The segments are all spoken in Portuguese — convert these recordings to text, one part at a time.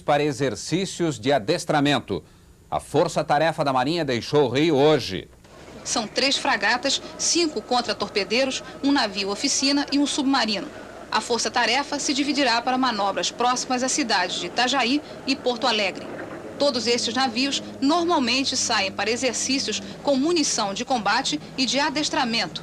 para exercícios de adestramento. A Força-Tarefa da Marinha deixou o Rio hoje. São 3 fragatas, 5 contra-torpedeiros, um navio-oficina e um submarino. A Força-Tarefa se dividirá para manobras próximas às cidades de Itajaí e Porto Alegre. Todos estes navios normalmente saem para exercícios com munição de combate e de adestramento.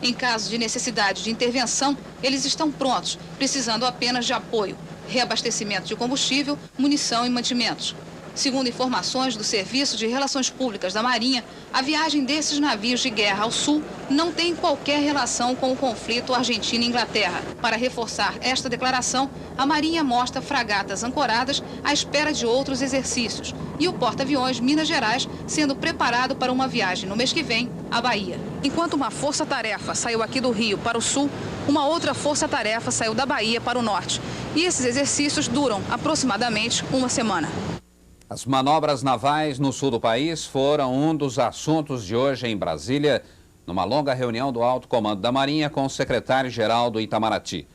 Em caso de necessidade de intervenção, eles estão prontos, precisando apenas de apoio, reabastecimento de combustível, munição e mantimentos. Segundo informações do Serviço de Relações Públicas da Marinha, a viagem desses navios de guerra ao sul não tem qualquer relação com o conflito Argentina-Inglaterra. Para reforçar esta declaração, a Marinha mostra fragatas ancoradas à espera de outros exercícios e o porta-aviões Minas Gerais sendo preparado para uma viagem no mês que vem à Bahia. Enquanto uma força-tarefa saiu aqui do Rio para o sul, uma outra força-tarefa saiu da Bahia para o norte. E esses exercícios duram aproximadamente uma semana. As manobras navais no sul do país foram um dos assuntos de hoje em Brasília, numa longa reunião do Alto Comando da Marinha com o secretário-geral do Itamaraty.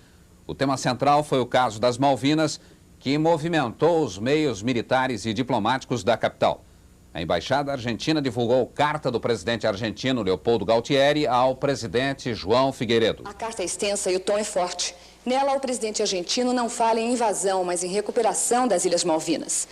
O tema central foi o caso das Malvinas, que movimentou os meios militares e diplomáticos da capital. A embaixada argentina divulgou carta do presidente argentino Leopoldo Galtieri ao presidente João Figueiredo. A carta é extensa e o tom é forte. Nela, o presidente argentino não fala em invasão, mas em recuperação das Ilhas Malvinas.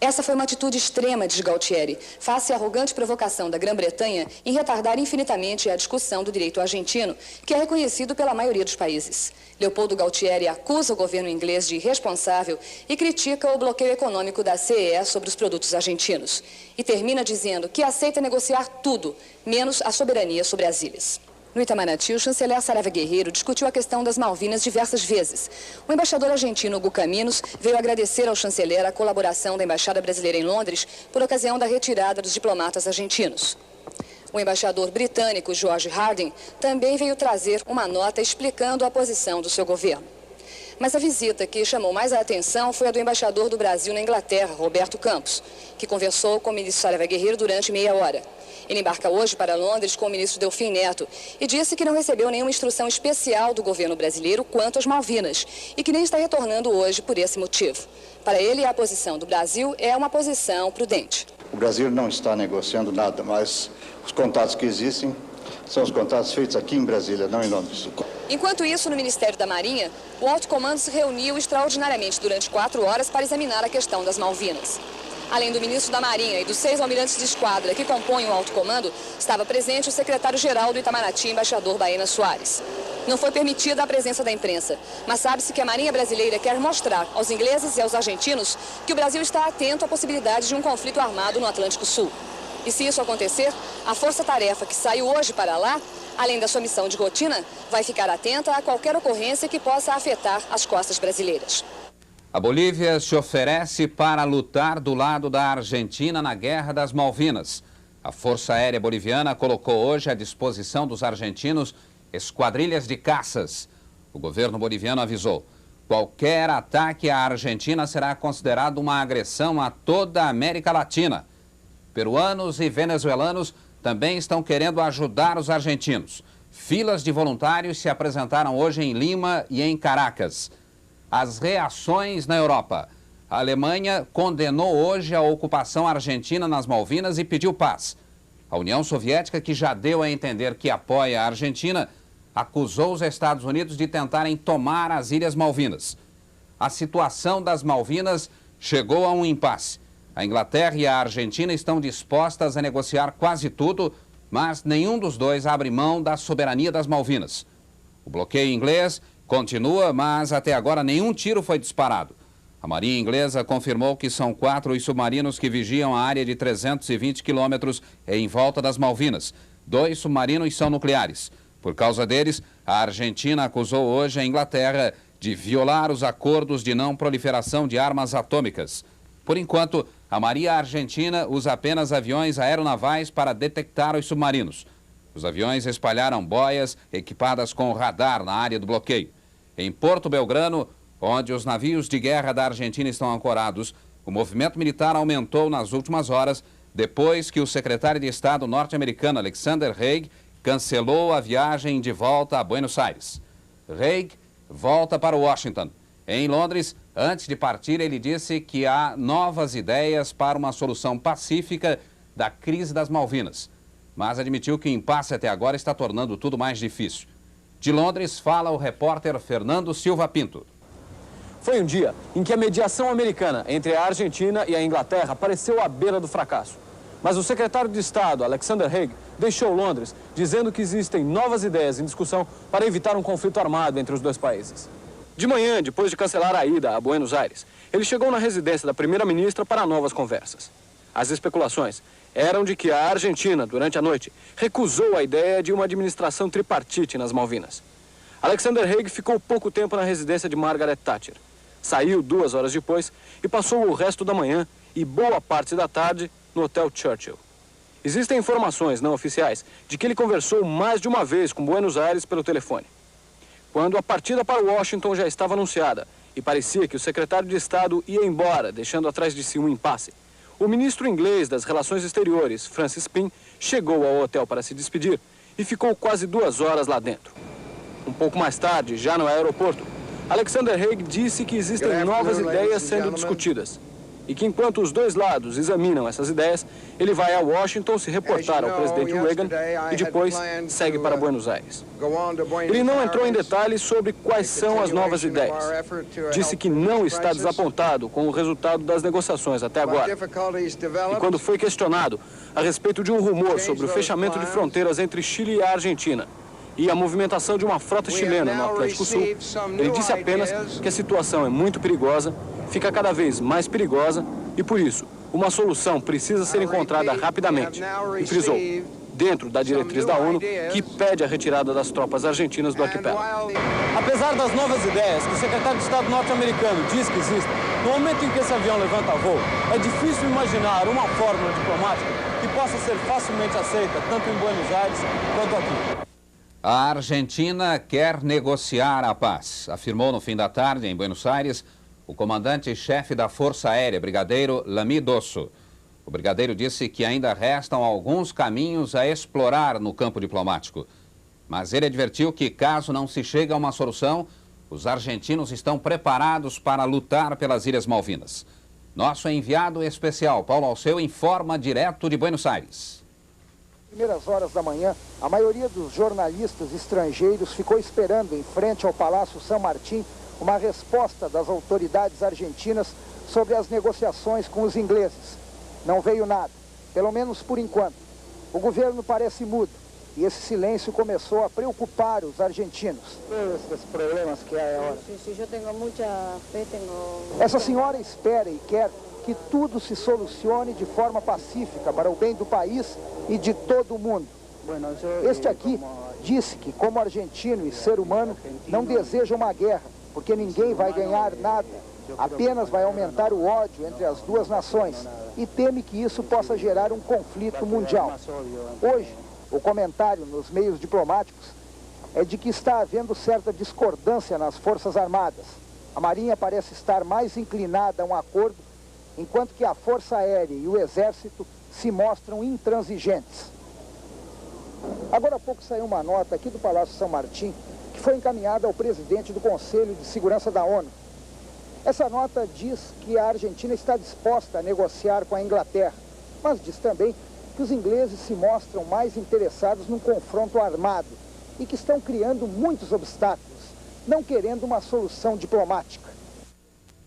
Essa foi uma atitude extrema de Galtieri, face à arrogante provocação da Grã-Bretanha em retardar infinitamente a discussão do direito argentino, que é reconhecido pela maioria dos países. Leopoldo Galtieri acusa o governo inglês de irresponsável e critica o bloqueio econômico da CEE sobre os produtos argentinos. E termina dizendo que aceita negociar tudo, menos a soberania sobre as ilhas. No Itamaraty, o chanceler Saraiva Guerreiro discutiu a questão das Malvinas diversas vezes. O embaixador argentino Hugo Caminos veio agradecer ao chanceler a colaboração da Embaixada Brasileira em Londres por ocasião da retirada dos diplomatas argentinos. O embaixador britânico George Harding também veio trazer uma nota explicando a posição do seu governo. Mas a visita que chamou mais a atenção foi a do embaixador do Brasil na Inglaterra, Roberto Campos, que conversou com o ministro Saraiva Guerreiro durante meia hora. Ele embarca hoje para Londres com o ministro Delfim Neto e disse que não recebeu nenhuma instrução especial do governo brasileiro quanto às Malvinas e que nem está retornando hoje por esse motivo. Para ele, a posição do Brasil é uma posição prudente. O Brasil não está negociando nada, mas os contatos que existem são os contatos feitos aqui em Brasília, não em Londres. Enquanto isso, no Ministério da Marinha, o Alto Comando se reuniu extraordinariamente durante 4 horas para examinar a questão das Malvinas. Além do ministro da Marinha e dos 6 almirantes de esquadra que compõem o Alto Comando, estava presente o secretário-geral do Itamaraty, embaixador Baena Soares. Não foi permitida a presença da imprensa, mas sabe-se que a Marinha brasileira quer mostrar aos ingleses e aos argentinos que o Brasil está atento à possibilidade de um conflito armado no Atlântico Sul. E se isso acontecer, a força-tarefa que saiu hoje para lá, além da sua missão de rotina, vai ficar atenta a qualquer ocorrência que possa afetar as costas brasileiras. A Bolívia se oferece para lutar do lado da Argentina na Guerra das Malvinas. A Força Aérea Boliviana colocou hoje à disposição dos argentinos esquadrilhas de caças. O governo boliviano avisou: qualquer ataque à Argentina será considerado uma agressão a toda a América Latina. Peruanos e venezuelanos também estão querendo ajudar os argentinos. Filas de voluntários se apresentaram hoje em Lima e em Caracas. As reações na Europa. A Alemanha condenou hoje a ocupação argentina nas Malvinas e pediu paz. A União Soviética, que já deu a entender que apoia a Argentina, acusou os Estados Unidos de tentarem tomar as Ilhas Malvinas. A situação das Malvinas chegou a um impasse. A Inglaterra e a Argentina estão dispostas a negociar quase tudo, mas nenhum dos dois abre mão da soberania das Malvinas. O bloqueio inglês continua, mas até agora nenhum tiro foi disparado. A Marinha Inglesa confirmou que são 4 os submarinos que vigiam a área de 320 quilômetros em volta das Malvinas. 2 submarinos são nucleares. Por causa deles, a Argentina acusou hoje a Inglaterra de violar os acordos de não proliferação de armas atômicas. Por enquanto, a Marinha Argentina usa apenas aviões aeronavais para detectar os submarinos. Os aviões espalharam boias equipadas com radar na área do bloqueio. Em Porto Belgrano, onde os navios de guerra da Argentina estão ancorados, o movimento militar aumentou nas últimas horas, depois que o secretário de Estado norte-americano Alexander Haig cancelou a viagem de volta a Buenos Aires. Haig volta para Washington. Em Londres, Antes de partir, ele disse que há novas ideias para uma solução pacífica da crise das Malvinas, mas admitiu que o impasse até agora está tornando tudo mais difícil. De Londres, fala o repórter Fernando Silva Pinto. Foi um dia em que a mediação americana entre a Argentina e a Inglaterra pareceu à beira do fracasso. Mas o secretário de Estado, Alexander Haig, deixou Londres dizendo que existem novas ideias em discussão para evitar um conflito armado entre os dois países. De manhã, depois de cancelar a ida a Buenos Aires, ele chegou na residência da primeira-ministra para novas conversas. As especulações eram de que a Argentina, durante a noite, recusou a ideia de uma administração tripartite nas Malvinas. Alexander Haig ficou pouco tempo na residência de Margaret Thatcher. Saiu 2 horas depois e passou o resto da manhã e boa parte da tarde no Hotel Churchill. Existem informações não oficiais de que ele conversou mais de uma vez com Buenos Aires pelo telefone. Quando a partida para Washington já estava anunciada e parecia que o secretário de Estado ia embora, deixando atrás de si um impasse, o ministro inglês das Relações Exteriores, Francis Pym, chegou ao hotel para se despedir e ficou quase 2 horas lá dentro. Um pouco mais tarde, já no aeroporto, Alexander Haig disse que existem novas ideias sendo discutidas e que enquanto os dois lados examinam essas ideias, ele vai a Washington se reportar ao presidente Reagan e depois segue para Buenos Aires. Ele não entrou em detalhes sobre quais são as novas ideias. Disse que não está desapontado com o resultado das negociações até agora. E quando foi questionado a respeito de um rumor sobre o fechamento de fronteiras entre Chile e a Argentina e a movimentação de uma frota chilena no Atlântico Sul, ele disse apenas que a situação é muito perigosa, fica cada vez mais perigosa e, por isso, uma solução precisa ser encontrada rapidamente. E frisou, dentro da diretriz da ONU, que pede a retirada das tropas argentinas do arquipélago. Apesar das novas ideias que o secretário de Estado norte-americano diz que existem, no momento em que esse avião levanta voo, é difícil imaginar uma fórmula diplomática que possa ser facilmente aceita tanto em Buenos Aires quanto aqui. A Argentina quer negociar a paz, afirmou no fim da tarde, em Buenos Aires, o comandante-chefe da Força Aérea, brigadeiro Lamy Dosso. O brigadeiro disse que ainda restam alguns caminhos a explorar no campo diplomático. Mas ele advertiu que, caso não se chegue a uma solução, os argentinos estão preparados para lutar pelas Ilhas Malvinas. Nosso enviado especial, Paulo Alceu, informa direto de Buenos Aires. Primeiras horas da manhã, a maioria dos jornalistas estrangeiros ficou esperando em frente ao Palácio San Martín uma resposta das autoridades argentinas sobre as negociações com os ingleses. Não veio nada, pelo menos por enquanto. O governo parece mudo e esse silêncio começou a preocupar os argentinos. Esses problemas que há agora. Eu tenho muita fé, Essa senhora espera e quer que tudo se solucione de forma pacífica para o bem do país e de todo o mundo. Este aqui disse que, como argentino e ser humano, não deseja uma guerra, porque ninguém vai ganhar nada, apenas vai aumentar o ódio entre as duas nações e teme que isso possa gerar um conflito mundial. Hoje, o comentário nos meios diplomáticos é de que está havendo certa discordância nas Forças Armadas. A Marinha parece estar mais inclinada a um acordo, enquanto que a Força Aérea e o Exército se mostram intransigentes. Agora há pouco saiu uma nota aqui do Palácio San Martín que foi encaminhada ao presidente do Conselho de Segurança da ONU. Essa nota diz que a Argentina está disposta a negociar com a Inglaterra, mas diz também que os ingleses se mostram mais interessados num confronto armado e que estão criando muitos obstáculos, não querendo uma solução diplomática.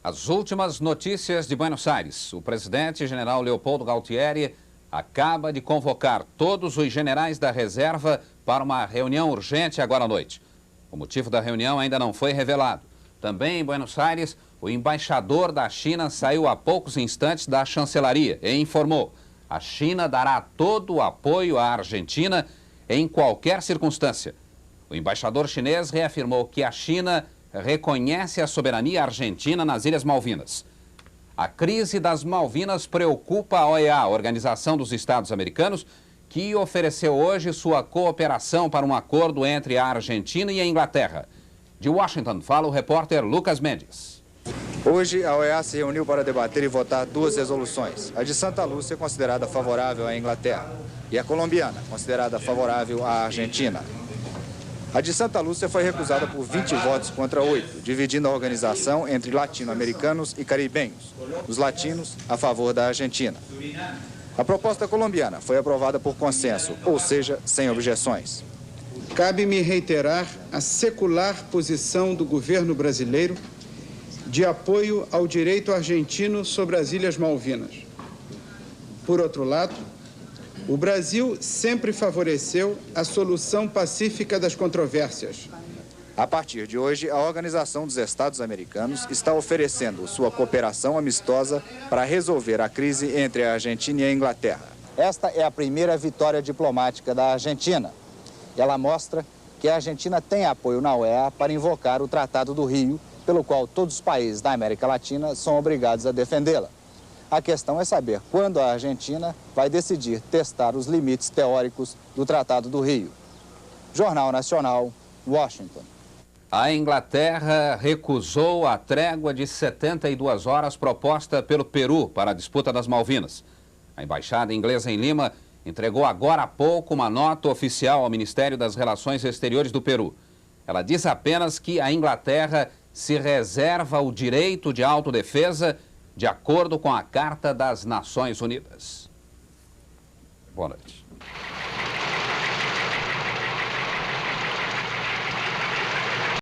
As últimas notícias de Buenos Aires. O presidente general Leopoldo Galtieri acaba de convocar todos os generais da reserva para uma reunião urgente agora à noite. O motivo da reunião ainda não foi revelado. Também em Buenos Aires, o embaixador da China saiu há poucos instantes da chancelaria e informou: a China dará todo o apoio à Argentina em qualquer circunstância. O embaixador chinês reafirmou que a China reconhece a soberania argentina nas Ilhas Malvinas. A crise das Malvinas preocupa a OEA, a Organização dos Estados Americanos, que ofereceu hoje sua cooperação para um acordo entre a Argentina e a Inglaterra. De Washington, fala o repórter Lucas Mendes. Hoje, a OEA se reuniu para debater e votar 2 resoluções. A de Santa Lúcia, considerada favorável à Inglaterra, e a colombiana, considerada favorável à Argentina. A de Santa Lúcia foi recusada por 20 votos contra 8, dividindo a organização entre latino-americanos e caribenhos. Os latinos a favor da Argentina. A proposta colombiana foi aprovada por consenso, ou seja, sem objeções. Cabe-me reiterar a secular posição do governo brasileiro de apoio ao direito argentino sobre as Ilhas Malvinas. Por outro lado, o Brasil sempre favoreceu a solução pacífica das controvérsias. A partir de hoje, a Organização dos Estados Americanos está oferecendo sua cooperação amistosa para resolver a crise entre a Argentina e a Inglaterra. Esta é a primeira vitória diplomática da Argentina. Ela mostra que a Argentina tem apoio na OEA para invocar o Tratado do Rio, pelo qual todos os países da América Latina são obrigados a defendê-la. A questão é saber quando a Argentina vai decidir testar os limites teóricos do Tratado do Rio. Jornal Nacional, Washington. A Inglaterra recusou a trégua de 72 horas proposta pelo Peru para a disputa das Malvinas. A embaixada inglesa em Lima entregou agora há pouco uma nota oficial ao Ministério das Relações Exteriores do Peru. Ela diz apenas que a Inglaterra se reserva o direito de autodefesa de acordo com a Carta das Nações Unidas. Boa noite.